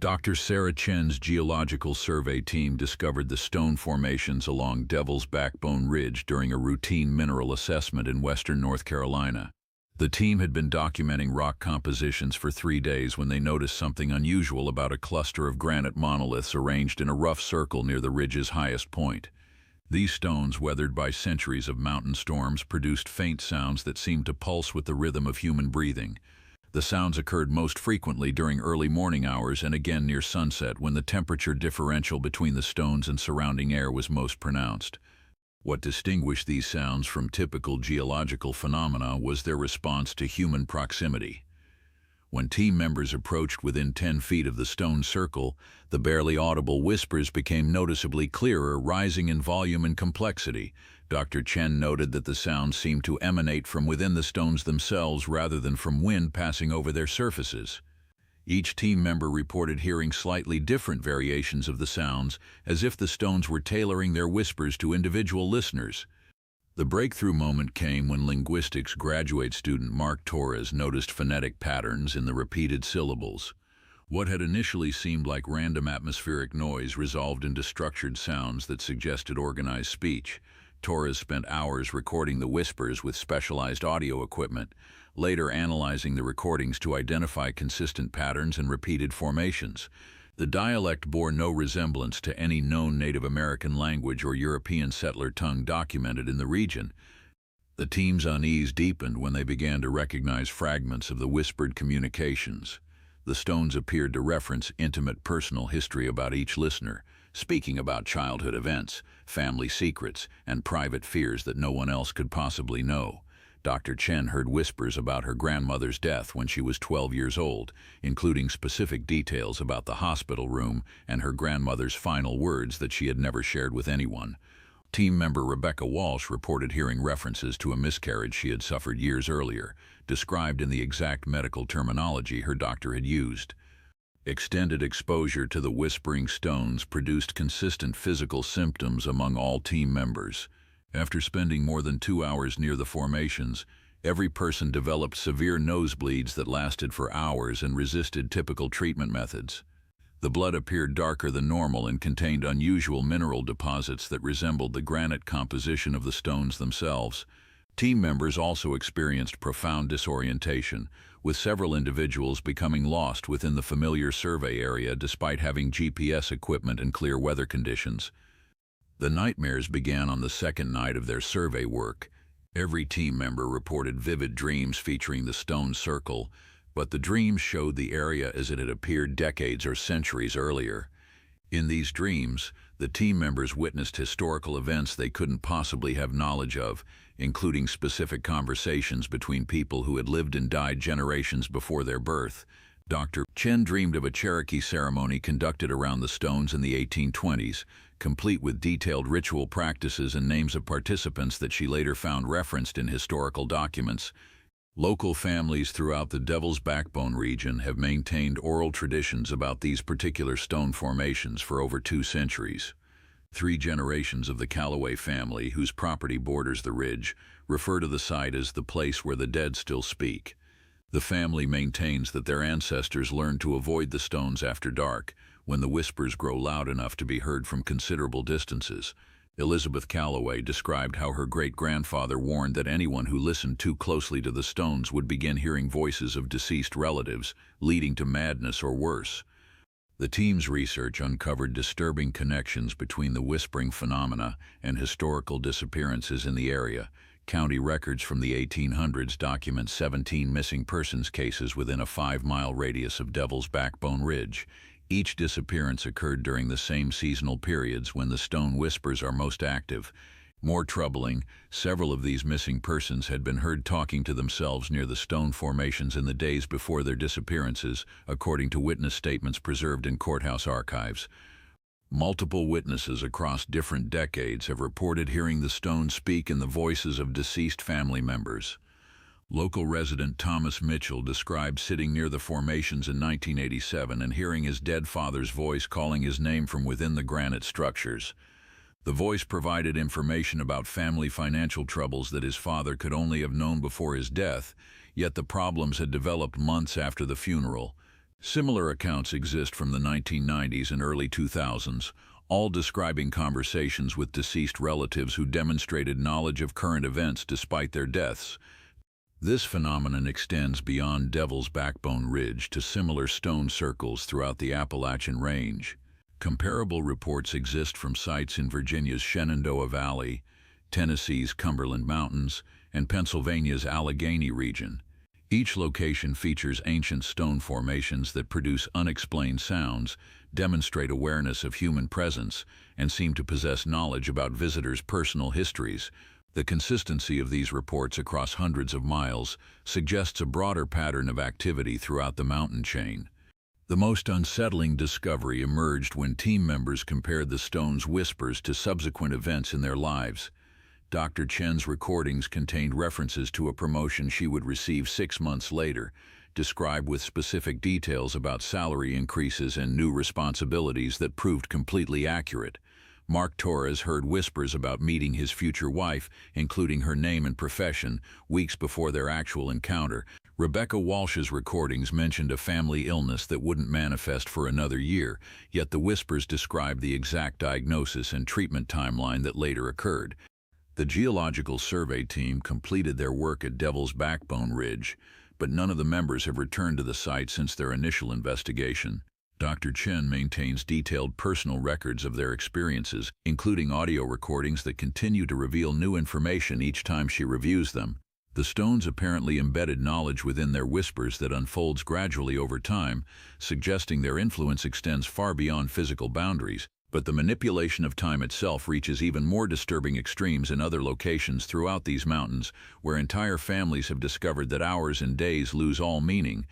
Dr. Sarah Chen's geological survey team discovered the stone formations along Devil's Backbone Ridge during a routine mineral assessment in western North Carolina. The team had been documenting rock compositions for 3 days when they noticed something unusual about a cluster of granite monoliths arranged in a rough circle near the ridge's highest point. These stones, weathered by centuries of mountain storms, produced faint sounds that seemed to pulse with the rhythm of human breathing. The sounds occurred most frequently during early morning hours and again near sunset, when the temperature differential between the stones and surrounding air was most pronounced. What distinguished these sounds from typical geological phenomena was their response to human proximity. When team members approached within 10 feet of the stone circle, the barely audible whispers became noticeably clearer, rising in volume and complexity. Dr. Chen noted that the sounds seemed to emanate from within the stones themselves rather than from wind passing over their surfaces. Each team member reported hearing slightly different variations of the sounds, as if the stones were tailoring their whispers to individual listeners. The breakthrough moment came when linguistics graduate student Mark Torres noticed phonetic patterns in the repeated syllables. What had initially seemed like random atmospheric noise resolved into structured sounds that suggested organized speech. Torres spent hours recording the whispers with specialized audio equipment, later analyzing the recordings to identify consistent patterns and repeated formations. The dialect bore no resemblance to any known Native American language or European settler tongue documented in the region. The team's unease deepened when they began to recognize fragments of the whispered communications. The stones appeared to reference intimate personal history about each listener, speaking about childhood events, family secrets, and private fears that no one else could possibly know. Dr. Chen heard whispers about her grandmother's death when she was 12 years old, including specific details about the hospital room and her grandmother's final words that she had never shared with anyone. Team member Rebecca Walsh reported hearing references to a miscarriage she had suffered years earlier, described in the exact medical terminology her doctor had used. Extended exposure to the whispering stones produced consistent physical symptoms among all team members. After spending more than 2 hours near the formations, every person developed severe nosebleeds that lasted for hours and resisted typical treatment methods. The blood appeared darker than normal and contained unusual mineral deposits that resembled the granite composition of the stones themselves. Team members also experienced profound disorientation, with several individuals becoming lost within the familiar survey area despite having GPS equipment and clear weather conditions. The nightmares began on the second night of their survey work. Every team member reported vivid dreams featuring the stone circle, but the dreams showed the area as it had appeared decades or centuries earlier. In these dreams, the team members witnessed historical events they couldn't possibly have knowledge of, including specific conversations between people who had lived and died generations before their birth. Dr. Chen dreamed of a Cherokee ceremony conducted around the stones in the 1820s, complete with detailed ritual practices and names of participants that she later found referenced in historical documents. Local families throughout the Devil's Backbone region have maintained oral traditions about these particular stone formations for over 2 centuries. 3 generations of the Calloway family, whose property borders the ridge, refer to the site as the place where the dead still speak. The family maintains that their ancestors learned to avoid the stones after dark, when the whispers grow loud enough to be heard from considerable distances. Elizabeth Calloway described how her great-grandfather warned that anyone who listened too closely to the stones would begin hearing voices of deceased relatives, leading to madness or worse. The team's research uncovered disturbing connections between the whispering phenomena and historical disappearances in the area. County records from the 1800s document 17 missing persons cases within a 5-mile radius of Devil's Backbone Ridge. Each disappearance occurred during the same seasonal periods when the stone whispers are most active. More troubling, several of these missing persons had been heard talking to themselves near the stone formations in the days before their disappearances, according to witness statements preserved in courthouse archives. Multiple witnesses across different decades have reported hearing the stones speak in the voices of deceased family members. Local resident Thomas Mitchell described sitting near the formations in 1987 and hearing his dead father's voice calling his name from within the granite structures. The voice provided information about family financial troubles that his father could only have known before his death, yet the problems had developed months after the funeral. Similar accounts exist from the 1990s and early 2000s, all describing conversations with deceased relatives who demonstrated knowledge of current events despite their deaths. This phenomenon extends beyond Devil's Backbone Ridge to similar stone circles throughout the Appalachian Range. Comparable reports exist from sites in Virginia's Shenandoah Valley, Tennessee's Cumberland Mountains, and Pennsylvania's Allegheny region. Each location features ancient stone formations that produce unexplained sounds, demonstrate awareness of human presence, and seem to possess knowledge about visitors' personal histories. The consistency of these reports across hundreds of miles suggests a broader pattern of activity throughout the mountain chain. The most unsettling discovery emerged when team members compared the stone's whispers to subsequent events in their lives. Dr. Chen's recordings contained references to a promotion she would receive 6 months later, described with specific details about salary increases and new responsibilities that proved completely accurate. Mark Torres heard whispers about meeting his future wife, including her name and profession, weeks before their actual encounter. Rebecca Walsh's recordings mentioned a family illness that wouldn't manifest for another year, yet the whispers described the exact diagnosis and treatment timeline that later occurred. The Geological Survey team completed their work at Devil's Backbone Ridge, but none of the members have returned to the site since their initial investigation. Dr. Chen maintains detailed personal records of their experiences, including audio recordings that continue to reveal new information each time she reviews them. The stones apparently embedded knowledge within their whispers that unfolds gradually over time, suggesting their influence extends far beyond physical boundaries. But the manipulation of time itself reaches even more disturbing extremes in other locations throughout these mountains, where entire families have discovered that hours and days lose all meaning,